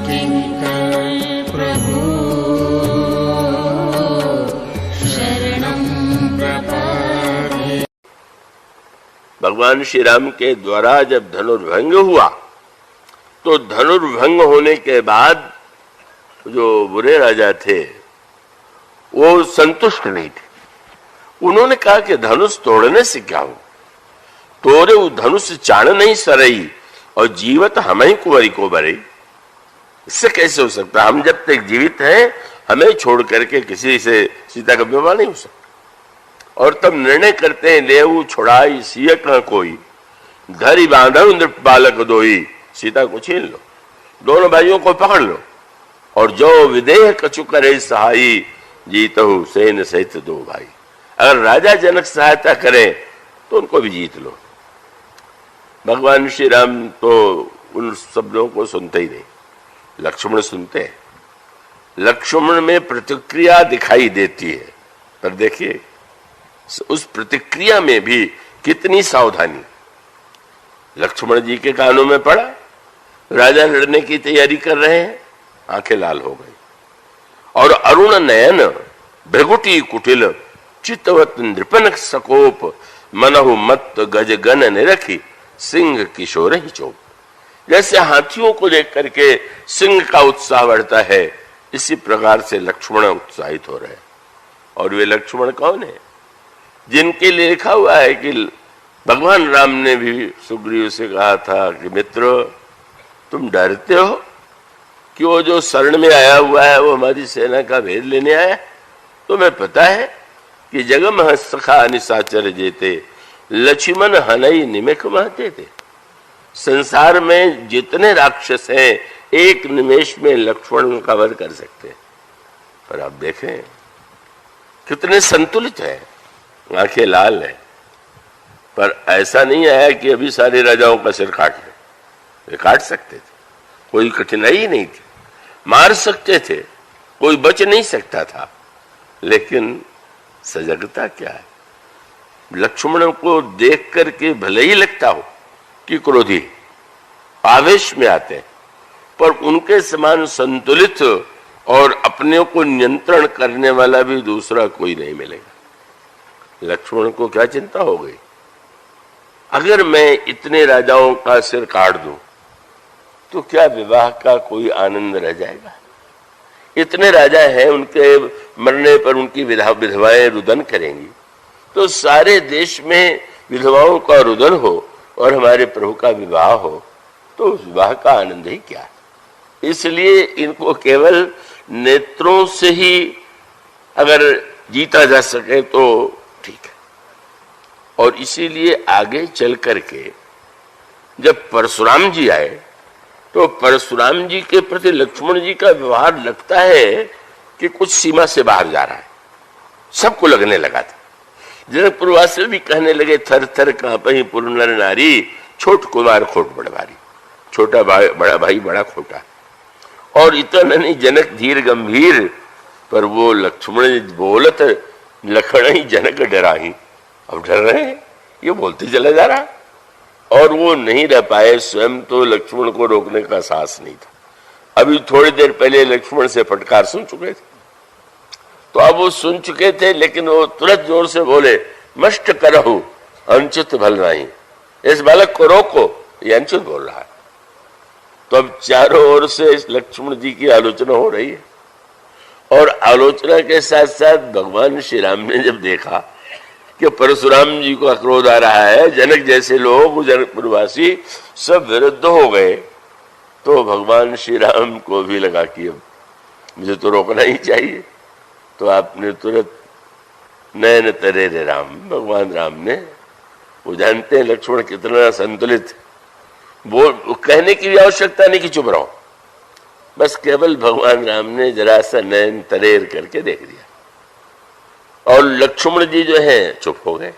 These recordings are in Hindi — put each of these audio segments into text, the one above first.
किंकर प्रभु शरणं प्रपद्ये। भगवान श्री राम के द्वारा जब धनुर्भंग हुआ तो धनुर्भंग होने के बाद जो बुरे राजा थे वो संतुष्ट नहीं थे। उन्होंने कहा कि धनुष तोड़ने से क्या हो, तोरे वो धनुष चाण नहीं सरई और जीवत हम ही कुंवरी को बरई। इससे कैसे हो सकता? हम जब तक जीवित हैं हमें छोड़ करके किसी से सीता का विवाह नहीं हो सकता। और तब निर्णय करते हैं लेऊ छोड़ाई सिय का कोई धरी बांधव नृप बालक दोई, सीता को छीन लो, दोनों भाइयों को पकड़ लो और जो विदेह कछु करे सहाई जीतहु सेन सहित दो भाई। अगर राजा जनक सहायता करें तो उनको भी जीत लो। भगवान श्री राम तो उन शब्दों को सुनते ही नहीं, लक्ष्मण सुनते हैं। लक्ष्मण में प्रतिक्रिया दिखाई देती है, पर देखिए उस प्रतिक्रिया में भी कितनी सावधानी। लक्ष्मण जी के कानों में पड़ा, राजा लड़ने की तैयारी कर रहे हैं, आंखें लाल हो गई। और अरुण नयन भृगुटी कुटिल चितवत नृपन सकोप मनहु मत गज गन निरखी सिंह किशोर ही चोप। जैसे हाथियों को देख करके सिंह का उत्साह बढ़ता है, इसी प्रकार से लक्ष्मण उत्साहित हो रहे हैं। और वे लक्ष्मण कौन है? जिनके लिए लिखा हुआ है कि भगवान राम ने भी सुग्रीव से कहा था कि मित्र तुम डरते हो कि वो जो शरण में आया हुआ है वो हमारी सेना का भेद लेने आया? तुम्हें पता है कि जगम सखा निशाचर जेते लक्ष्मण हनई निमिख महते थे। संसार में जितने राक्षस हैं एक निमेश में लक्ष्मण का वध कर सकते हैं। पर आप देखें कितने संतुलित हैं, आंखें लाल हैं। पर ऐसा नहीं आया कि अभी सारे राजाओं का सिर काट ले, वे काट सकते थे, कोई कठिनाई नहीं थी, मार सकते थे, कोई बच नहीं सकता था। लेकिन सजगता क्या है? लक्ष्मण को देख करके भले ही लगता हो कि क्रोधी आवेश में आते हैं, पर उनके समान संतुलित और अपने को नियंत्रण करने वाला भी दूसरा कोई नहीं मिलेगा। लक्ष्मण को क्या चिंता हो गई? अगर मैं इतने राजाओं का सिर काट दूं तो क्या विवाह का कोई आनंद रह जाएगा? इतने राजा हैं, उनके मरने पर उनकी विधवाएं रुदन करेंगी, तो सारे देश में विधवाओं का रुदन हो और हमारे प्रभु का विवाह हो तो उस विवाह का आनंद ही क्या है? इसलिए इनको केवल नेत्रों से ही अगर जीता जा सके तो ठीक है। और इसीलिए आगे चल करके जब परशुराम जी आए तो परशुराम जी के प्रति लक्ष्मण जी का व्यवहार लगता है कि कुछ सीमा से बाहर जा रहा है। सबको लगने लगा था। जनकपुरवासी भी कहने लगे थर थर कांपहि पुर नर नारी छोट कुमार खोट बड़वारी। छोटा बड़ा भाई बड़ा खोटा। और इतना नहीं जनक धीर गंभीर, पर वो लक्ष्मण बोलत लखन ही जनक डराही। अब डर रहे हैं, ये बोलते चला जा रहा और वो नहीं रह पाए। स्वयं तो लक्ष्मण को रोकने का साहस नहीं था। अभी थोड़ी देर पहले लक्ष्मण से फटकार सुन चुके थे, तो अब वो सुन चुके थे, लेकिन वो तुरंत जोर से बोले मष्ट करहु अनुचित भल नहीं, इस बालक को रोको, ये अनुचित बोल रहा है। तो अब चारों ओर से इस लक्ष्मण जी की आलोचना हो रही है। और आलोचना के साथ साथ भगवान श्री राम ने जब देखा कि परशुराम जी को क्रोध आ रहा है, जनक जैसे लोग जनकपुरवासी सब विरुद्ध हो गए, तो भगवान श्री राम को भी लगा कि अब मुझे तो रोकना ही चाहिए। तो आपने तुरंत नयन तरे रे राम, भगवान राम ने, वो जानते हैं लक्ष्मण कितना संतुलित, वो कहने की भी आवश्यकता नहीं कि चुप रहो, बस केवल भगवान राम ने जरा सा नयन तरेर करके देख दिया और लक्ष्मण जी जो है चुप हो गए।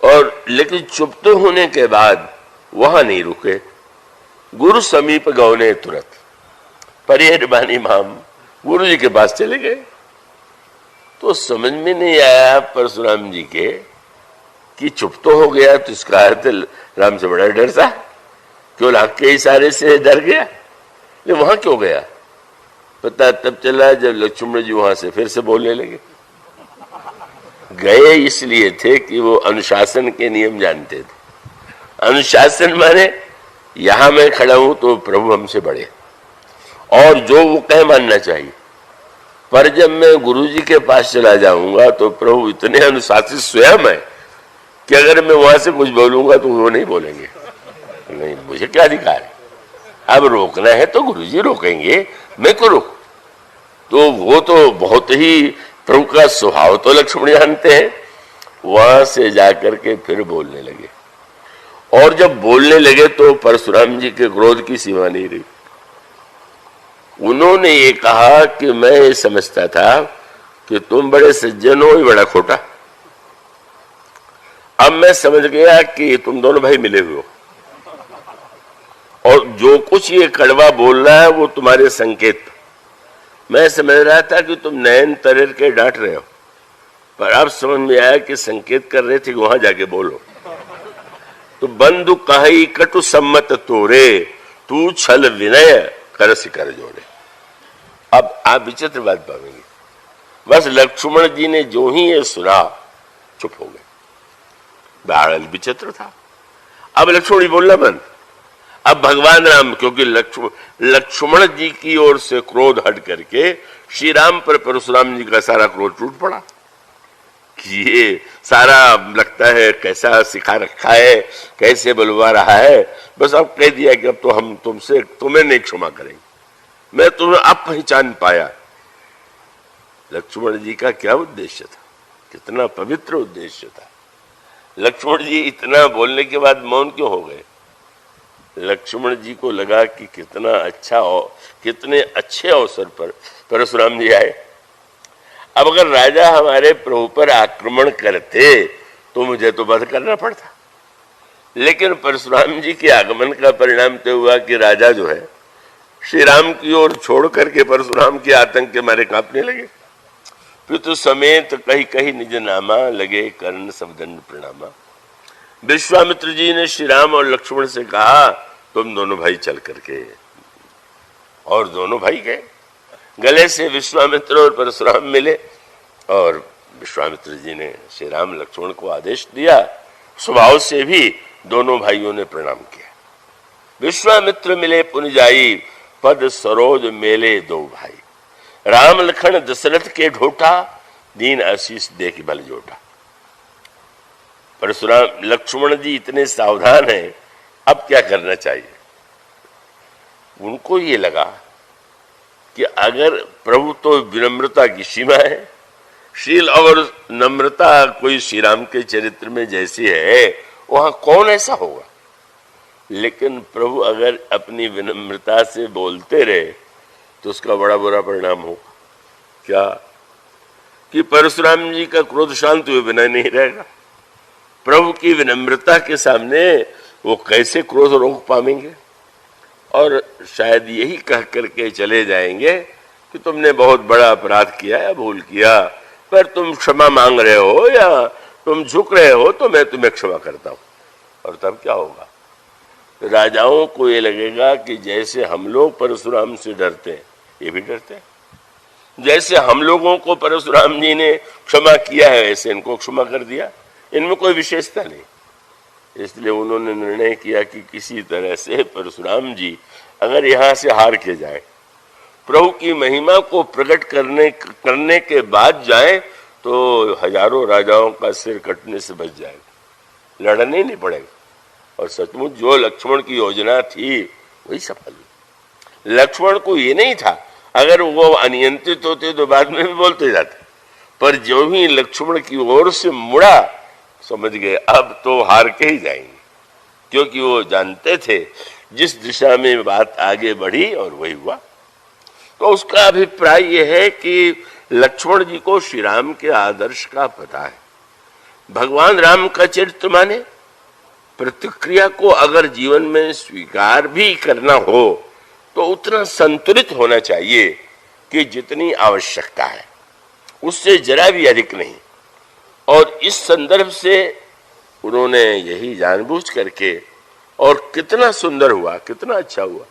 और लेकिन चुप तो होने के बाद वहां नहीं रुके, गुरु समीप गौने तुरंत परिहर बानी माम, गुरु जी के पास चले गए। तो समझ में नहीं आया परशुराम जी के कि चुप तो हो गया, तो इसका अर्थ राम से बड़ा डर था, केवल आंख के इशारे से डर गया। ये वहां क्यों गया? पता तब चला जब लक्ष्मण जी वहां से फिर से बोलने लगे। गए इसलिए थे कि वो अनुशासन के नियम जानते थे। अनुशासन माने यहां मैं खड़ा हूं तो प्रभु हमसे बड़े, और जो वो कहे मानना चाहिए। पर जब मैं गुरु जी के पास चला जाऊंगा तो प्रभु इतने अनुशासित स्वयं है कि अगर मैं वहां से कुछ बोलूंगा तो वो नहीं बोलेंगे। नहीं, मुझे क्या अधिकार है? अब रोकना है तो गुरु जी रोकेंगे, मैं क्यों रोकूं? तो वो तो बहुत ही प्रभु का स्वभाव तो लक्ष्मण जानते हैं। वहां से जाकर के फिर बोलने लगे, और जब बोलने लगे तो परशुराम जी के क्रोध की सीमा नहीं रही। उन्होंने ये कहा कि मैं ये समझता था कि तुम बड़े सज्जन हो, ये बड़ा खोटा। अब मैं समझ गया कि तुम दोनों भाई मिले हुए हो, और जो कुछ ये कड़वा बोल रहा है वो तुम्हारे संकेत। मैं समझ रहा था कि तुम नयन तरेर के डांट रहे हो, पर अब समझ में आया कि संकेत कर रहे थे कि वहां जाके बोलो। तो बंधु कही कटु सम्मत तोरे, तू छल विनय कर सिकर जोड़े। अब आप विचित्र बात पाएंगे, बस लक्ष्मण जी ने जो ही ये सुना चुप हो गए। बड़ा विचित्र था। अब लक्ष्मण जी बोलना बंद। अब भगवान राम, क्योंकि लक्ष्मण जी की ओर से क्रोध हट करके श्री राम पर परशुराम जी का सारा क्रोध टूट पड़ा कि ये सारा लगता है कैसा सिखा रखा है, कैसे बुलवा रहा है। बस अब कह दिया कि अब तो हम तुम्हें नहीं क्षमा करेंगे। मैं तुम्हें अब पहचान पाया। लक्ष्मण जी का क्या उद्देश्य था, कितना पवित्र उद्देश्य था। लक्ष्मण जी इतना बोलने के बाद मौन क्यों हो गए? लक्ष्मण जी को लगा कि कितना अच्छा कितने अच्छे अवसर पर परशुराम जी आए। अब अगर राजा हमारे प्रभु पर आक्रमण करते तो मुझे तो वध करना पड़ता, लेकिन परशुराम जी के आगमन का परिणाम तो हुआ कि राजा जो है श्री राम की ओर छोड़ करके परशुराम के आतंक के मारे कांपने लगे। पितु समेत कही कही निज नामा, लगे कर्ण सब दंड प्रणामा। विश्वामित्र जी ने श्री राम और लक्ष्मण से कहा तुम दोनों भाई चल करके, और दोनों भाई गए। गले से विश्वामित्र और परशुराम मिले, और विश्वामित्र जी ने श्री राम लक्ष्मण को आदेश दिया। स्वभाव से भी दोनों भाइयों ने प्रणाम किया। विश्वामित्र मिले पुनि जाई, पद सरोज मेले दो भाई। राम लखन दशरथ के ढोटा, दीन आशीष देख बल जोटा। परशुराम लक्ष्मण जी इतने सावधान हैं, अब क्या करना चाहिए? उनको ये लगा कि अगर प्रभु तो विनम्रता की सीमा है, शील और नम्रता कोई श्री राम के चरित्र में जैसी है वहां कौन ऐसा होगा। लेकिन प्रभु अगर अपनी विनम्रता से बोलते रहे तो उसका बड़ा बुरा परिणाम होगा। क्या कि परशुराम जी का क्रोध शांत हुए बिना नहीं रहेगा। प्रभु की विनम्रता के सामने वो कैसे क्रोध रोक पाएंगे, और शायद यही कह करके चले जाएंगे कि तुमने बहुत बड़ा अपराध किया या भूल किया, पर तुम क्षमा मांग रहे हो या तुम झुक रहे हो तो मैं तुम्हें क्षमा करता हूं। और तब क्या होगा? राजाओं को ये लगेगा कि जैसे हम लोग परशुराम से डरते हैं ये भी डरते हैं, जैसे हम लोगों को परशुराम जी ने क्षमा किया है ऐसे इनको क्षमा कर दिया, इनमें कोई विशेषता नहीं। इसलिए उन्होंने निर्णय किया कि किसी तरह से परशुराम जी अगर यहाँ से हार के जाए, प्रभु की महिमा को प्रकट करने के बाद जाए तो हजारों राजाओं का सिर कटने से बच जाएगा, लड़ने नहीं पड़ेगा। और सचमुच जो लक्ष्मण की योजना थी वही सफल हुई। लक्ष्मण को ये नहीं था, अगर वो अनियंत्रित होते तो बाद में भी बोलते जाते, पर जो ही लक्ष्मण की ओर से मुड़ा समझ गए अब तो हार के ही जाएंगे, क्योंकि वो जानते थे जिस दिशा में बात आगे बढ़ी और वही हुआ। तो उसका अभिप्राय यह है कि लक्ष्मण जी को श्री राम के आदर्श का पता है। भगवान राम का चरित्र माने प्रतिक्रिया को अगर जीवन में स्वीकार भी करना हो तो उतना संतुलित होना चाहिए कि जितनी आवश्यकता है उससे जरा भी अधिक नहीं। और इस संदर्भ से उन्होंने यही जानबूझ करके, और कितना सुंदर हुआ, कितना अच्छा हुआ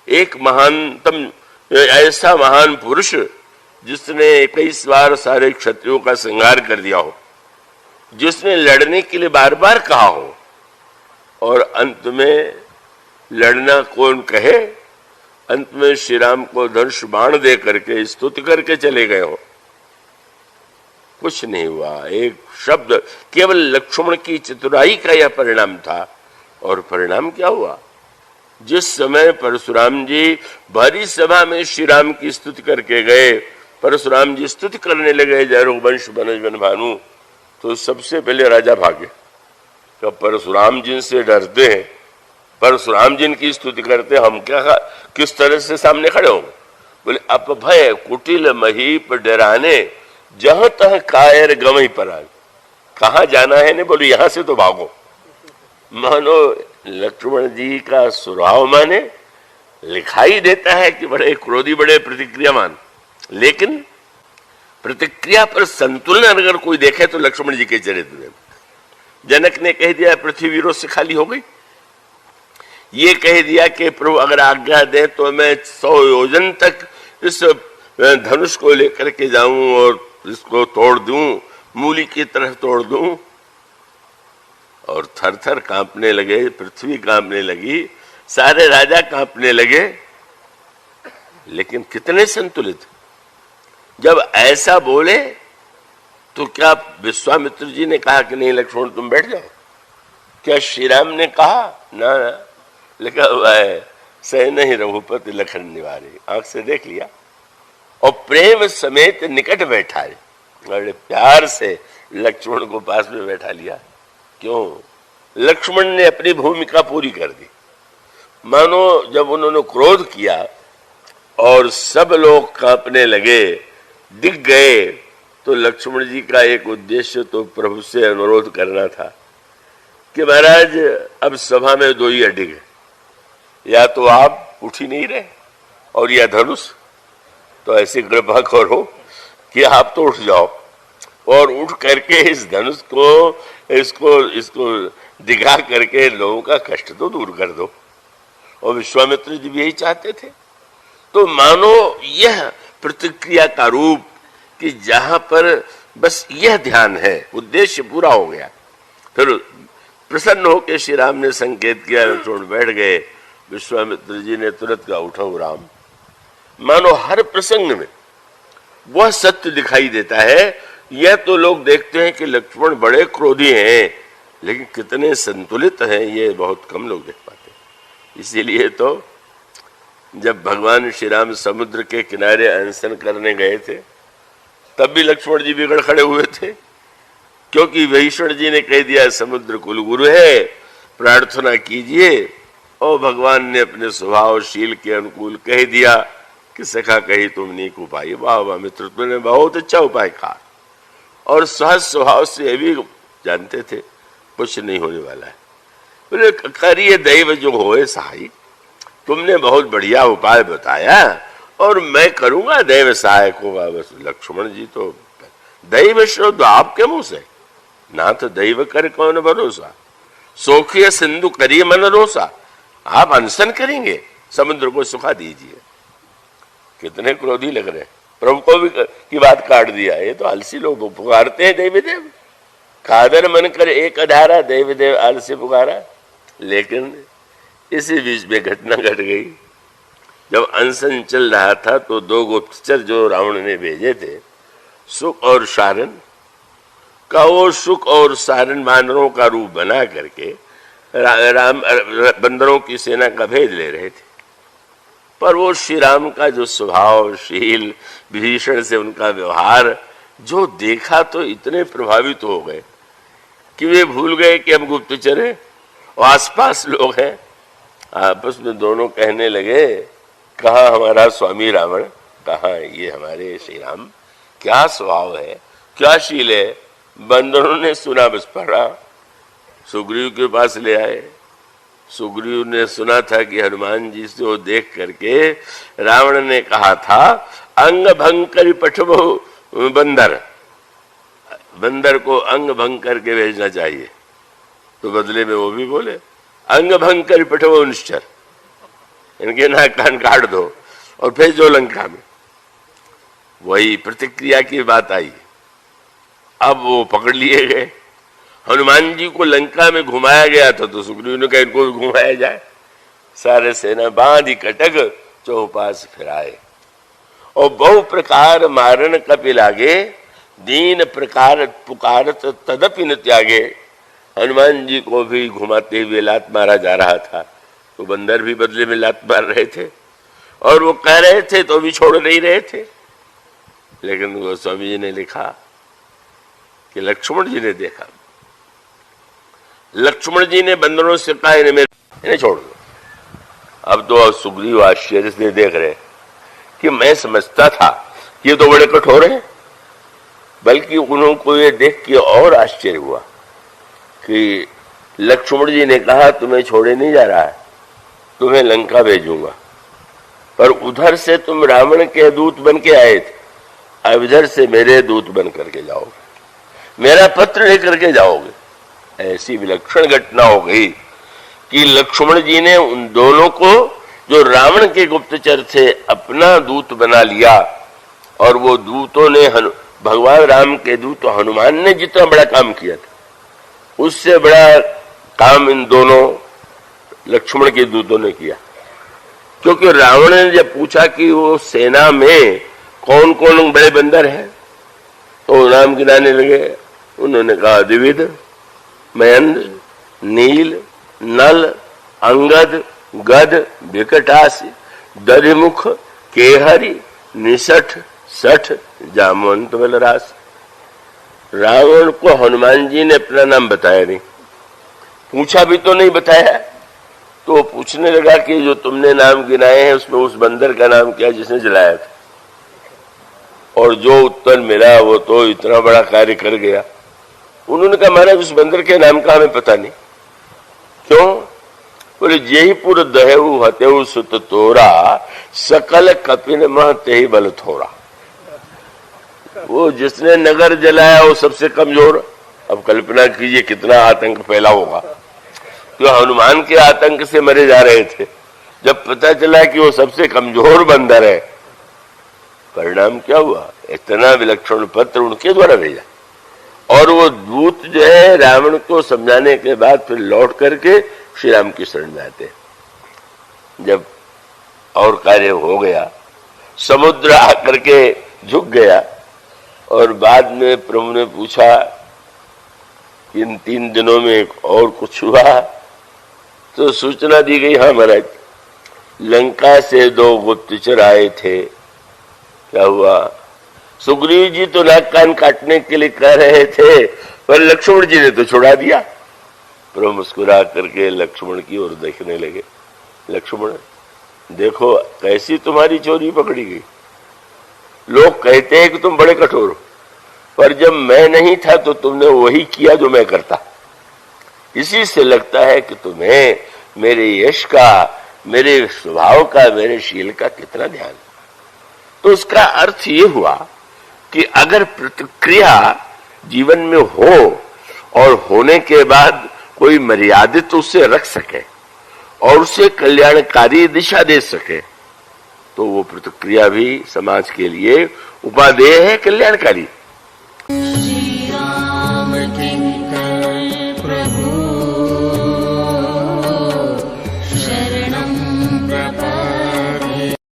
एक महानतम ऐसा महान पुरुष जिसने 21 बार सारे क्षत्रियों का संहार कर दिया हो, जिसने लड़ने के लिए बार बार कहा हो और अंत में लड़ना कौन कहे, अंत में श्री राम को धनुष बाण दे करके स्तुति करके चले गए हो। कुछ नहीं हुआ, एक शब्द, केवल लक्ष्मण की चतुराई का यह परिणाम था। और परिणाम क्या हुआ? जिस समय परशुराम जी भरी सभा में श्री राम की स्तुति करके गए, परशुराम जी स्तुति करने लगे जय रघुवंश बनज बन भानु, तो सबसे पहले राजा भागे। तो परशुराम जिनसे डरते हैं, परशुराम जिनकी स्तुति करते, हम क्या किस तरह से सामने खड़े होंगे? बोले अपभय कुटिल महीप डराने, जहां तह कायर गवई पराग। कहाँ जाना है ने बोले यहां से तो भागो। मानो लक्ष्मण जी का स्वभाव माने लिखाई देता है कि बड़े क्रोधी, बड़े प्रतिक्रियावान, लेकिन प्रतिक्रिया पर संतुलन अगर कोई देखे तो लक्ष्मण जी के चरित्र में। जनक ने कह दिया पृथ्वी वीरों से खाली हो गई, ये कह दिया कि प्रभु अगर आज्ञा दे तो मैं 100 योजन तक इस धनुष को लेकर के जाऊं और इसको तोड़ दूं, मूली की तरह तोड़ दूं। और थर थर कांपने लगे, पृथ्वी कांपने लगी, सारे राजा कांपने लगे, लेकिन कितने संतुलित। जब ऐसा बोले तो क्या विश्वामित्र जी ने कहा कि नहीं लक्ष्मण तुम बैठ जाओ? क्या श्री राम ने कहा? ना ना, लिखा हुआ है सह नहीं रघुपति लखन निवारे, आंख से देख लिया और प्रेम समेत निकट बैठाए, बड़े प्यार से लक्ष्मण को पास में बैठा लिया। क्यों? लक्ष्मण ने अपनी भूमिका पूरी कर दी। मानो जब उन्होंने क्रोध किया और सब लोग कांपने लगे, दिख गए, तो लक्ष्मण जी का एक उद्देश्य तो प्रभु से अनुरोध करना था कि महाराज अब सभा में दो ही अडिग है, या तो आप उठ ही नहीं रहे और या धनुष, तो ऐसी कृपा करो कि आप तो उठ जाओ और उठ करके इस धनुष को इसको दिखा करके लोगों का कष्ट तो दूर कर दो। और विश्वामित्र जी भी यही चाहते थे। तो मानो यह प्रतिक्रिया का रूप कि जहां पर बस यह ध्यान है, उद्देश्य पूरा हो गया। फिर प्रसन्न होकर श्री राम ने संकेत किया, लक्ष्मण बैठ गए। विश्वामित्र जी ने तुरंत कहा उठो राम। मानो हर प्रसंग में वह सत्य दिखाई देता है। यह तो लोग देखते हैं कि लक्ष्मण बड़े क्रोधी हैं, लेकिन कितने संतुलित हैं ये बहुत कम लोग देख पाते हैं। इसीलिए तो जब भगवान श्री राम समुद्र के किनारे अनशन करने गए थे, तब भी लक्ष्मण जी बिगड़ खड़े हुए थे, क्योंकि विभीषण जी ने कह दिया समुद्र कुलगुरु है, प्रार्थना कीजिए। और भगवान ने अपने स्वभावशील के अनुकूल कह दिया कि सखा कही तुम नीक उपाय। वाह वाह मित्र, तुमने बहुत अच्छा उपाय कहा। और सहज स्वभाव से ये भी जानते थे कुछ नहीं होने वाला है। बोले करिए दैव जो होए सहाय, तुमने बहुत बढ़िया उपाय बताया और मैं करूंगा दैव सहायक होगा। बस लक्ष्मण जी तो दैव शब्द आपके मुंह से, ना तो दैव कर कौन भरोसा, सोखिय सिंधु करिए मन रोसा। आप अनशन करेंगे, समुद्र को सुखा दीजिए। कितने क्रोधी लग रहे हैं, प्रभु को भी की बात काट दिया। ये तो आलसी लोग पुकारते हैं देवी देव, कादर मन कर एक अधारा, देवी देव आलसी पुकारा। लेकिन इसी बीच में घटना घट गई। जब अनशन चल रहा था तो दो गुप्तचर जो रावण ने भेजे थे, सुक और सारन का, वो सुक और सारन बानरों का रूप बना करके राम बंदरों की सेना का भेद ले रहे थे। पर वो श्री राम का जो स्वभावशील, विभीषण से उनका व्यवहार जो देखा तो इतने प्रभावित हो गए कि वे भूल गए कि हम गुप्तचर हैं और आसपास लोग हैं। आपस में दोनों कहने लगे, कहाँ हमारा स्वामी रावण, कहाँ ये हमारे श्री राम, क्या स्वभाव है, क्या शील है। बंदरों ने सुना, बस पढ़ा, सुग्रीव के पास ले आए। सुग्रीव ने सुना था कि हनुमान जी से वो देख करके रावण ने कहा था अंग भंग कर पठबो बंदर, बंदर को अंग भंग करके भेजना चाहिए। तो बदले में वो भी बोले अंग भंग कर पठबो निश्चर, इनके नाक कान काट दो और भेज दो लंका में। वही प्रतिक्रिया की बात आई। अब वो पकड़ लिए गए। हनुमान जी को लंका में घुमाया गया था तो सुग्रीव ने कहा इनको भी घुमाया जाए। सारे सेना बांधी कटक चौपास फिराए और बहु प्रकार मारन कपि लागे, दीन प्रकार पुकारत तदपि न त्यागे। हनुमान जी को भी घुमाते हुए लात मारा जा रहा था तो बंदर भी बदले में लात मार रहे थे और वो कह रहे थे तो भी छोड़ नहीं रहे थे। लेकिन गोस्वामी जी ने लिखा कि लक्ष्मण जी ने देखा, लक्ष्मण जी ने बंदरों से कहा इन्हें छोड़ दो। अब तो सुग्रीव आश्चर्य से देख रहे कि मैं समझता था कि ये तो बड़े कठोर हैं, बल्कि उनको ये देख के और आश्चर्य हुआ कि लक्ष्मण जी ने कहा तुम्हें छोड़े नहीं जा रहा है, तुम्हें लंका भेजूंगा, पर उधर से तुम रावण के दूत बन के आए थे, अब इधर से मेरे दूत बन करके जाओगे, मेरा पत्र लेकर के जाओगे। ऐसी विलक्षण घटना हो गई कि लक्ष्मण जी ने उन दोनों को जो रावण के गुप्तचर थे अपना दूत बना लिया और वो दूतों ने भगवान राम के दूत हनुमान ने जितना बड़ा काम किया था उससे बड़ा काम इन दोनों लक्ष्मण के दूतों ने किया। क्योंकि रावण ने जब पूछा कि वो सेना में कौन कौन बड़े बंदर हैं तो नाम गिनाने लगे। उन्होंने कहा द्विविध, महेंद्र, नील, नल, अंगद, गद, विकटासी, दधिमुख, केहरी, निसठ, सठ, जामवंत, बलरास। रावण को हनुमान जी ने अपना नाम बताया नहीं, पूछा भी तो नहीं बताया। तो पूछने लगा कि जो तुमने नाम गिनाए हैं उसमें उस बंदर का नाम क्या जिसने जलाया था, और जो उत्तर मिला वो तो इतना बड़ा कार्य कर गया। उन्होंने कहा महाराज उस बंदर के नाम का हमें पता नहीं। क्यों? बोले जयपुर दहेऊ हतेऊ सुत तोरा, सकल कपिन मह तेहि बल थोड़ा। वो जिसने नगर जलाया वो सबसे कमजोर। अब कल्पना कीजिए कितना आतंक फैला होगा। तो हनुमान के आतंक से मरे जा रहे थे, जब पता चला कि वो सबसे कमजोर बंदर है, परिणाम क्या हुआ? इतना विलक्षण पत्र उनके द्वारा भेजा और वो दूत जो है रावण को समझाने के बाद फिर लौट करके श्री राम की शरण में आते। जब और कार्य हो गया, समुद्र आकर के झुक गया और बाद में प्रभु ने पूछा इन 3 दिनों में और कुछ हुआ तो सूचना दी गई, हाँ महाराज लंका से 2 गुप्तचर आए थे। क्या हुआ? सुग्रीव जी तो नाक कान काटने के लिए कह रहे थे पर लक्ष्मण जी ने तो छुड़ा दिया। प्रभु मुस्कुरा करके लक्ष्मण की ओर देखने लगे। लक्ष्मण देखो कैसी तुम्हारी चोरी पकड़ी गई। लोग कहते हैं कि तुम बड़े कठोर हो, पर जब मैं नहीं था तो तुमने वही किया जो मैं करता। इसी से लगता है कि तुम्हें मेरे यश का, मेरे स्वभाव का, मेरे शील का कितना ध्यान। तो उसका अर्थ ये हुआ कि अगर प्रतिक्रिया जीवन में हो और होने के बाद कोई मर्यादित उसे रख सके और उसे कल्याणकारी दिशा दे सके तो वो प्रतिक्रिया भी समाज के लिए उपादेय है, कल्याणकारी।